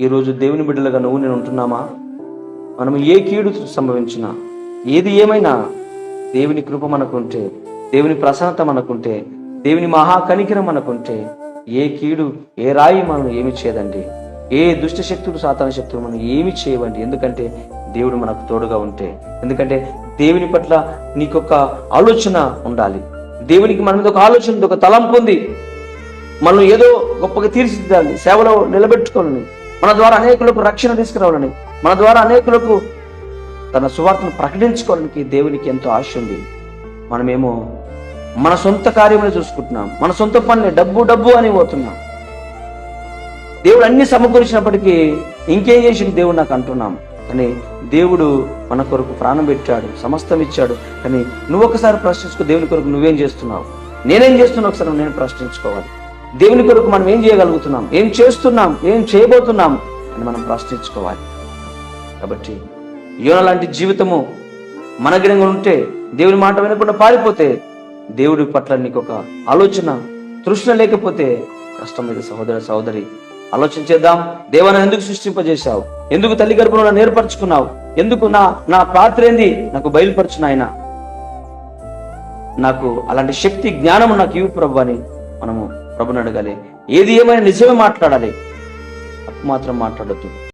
ఈరోజు దేవుని బిడ్డలుగా నువ్వు నేను ఉంటున్నామా? మనం ఏ కీడు సంభవించినా, ఏది ఏమైనా దేవుని కృప మనకుంటే, దేవుని ప్రసన్నత మనకుంటే, దేవుని మహాకనికరం మనకుంటే ఏ కీడు, ఏ రాయి మనం ఏమి చేయదండి. ఏ దుష్ట శక్తులు, సాతాన శక్తులు మనం ఏమి చేయవండి. ఎందుకంటే దేవుడు మనకు తోడుగా ఉంటే. ఎందుకంటే దేవుని పట్ల నీకొక ఆలోచన ఉండాలి. దేవునికి మన మీద ఒక ఆలోచన ఉంది, ఒక తలంపు ఉంది. మనం ఏదో గొప్పగా తీర్చిదిద్దాలి, సేవలో నిలబెట్టుకోవాలని, మన ద్వారా అనేకులకు రక్షణ తీసుకురావాలని, మన ద్వారా అనేకులకు తన సువార్తను ప్రకటించుకోవడానికి దేవునికి ఎంతో ఆశ ఉంది. మనమేమో మన సొంత కార్యములు చూసుకుంటున్నాం, మన సొంత పనులే డబ్బు డబ్బు అని పోతున్నాం. దేవుడు అన్ని సమకూర్చినప్పటికీ ఇంకేం చేసిండు దేవుడు నాకు అంటున్నాం. కానీ దేవుడు మన కొరకు ప్రాణం పెట్టాడు, సమస్తం ఇచ్చాడు. కానీ నువ్వు ఒకసారి ప్రశ్నించుకో, దేవుని కొరకు నువ్వేం చేస్తున్నావు, నేనేం చేస్తున్నా ఒకసారి నేను ప్రశ్నించుకోవాలి. దేవుని కొరకు మనం ఏం చేయగలుగుతున్నాం, ఏం చేస్తున్నాం, ఏం చేయబోతున్నాం అని మనం ప్రశ్నించుకోవాలి. కాబట్టి యోన లాంటి జీవితము మనగిడంగా ఉంటే, దేవుని మాట వినకుండా పారిపోతే, దేవుడి పట్ల నీకు ఒక ఆలోచన తృష్ణ లేకపోతే కష్టం మీద సహోదర సహోదరి ఆలోచన చేద్దాం. దేవాన్ని ఎందుకు సృష్టింపజేశావు? ఎందుకు తల్లి గర్భంలో నన్ను ఏర్పరచుకున్నావు? ఎందుకు నా పాత్ర ఏంది నాకు బయలుపరచును ఆయన. నాకు అలాంటి శక్తి జ్ఞానము నాకు ఇవ్వు ప్రభు అని మనము ప్రభుని అడగాలి. ఏది ఏమైనా నిజమే మాట్లాడాలి, తప్పు మాత్రం మాట్లాడొద్దు.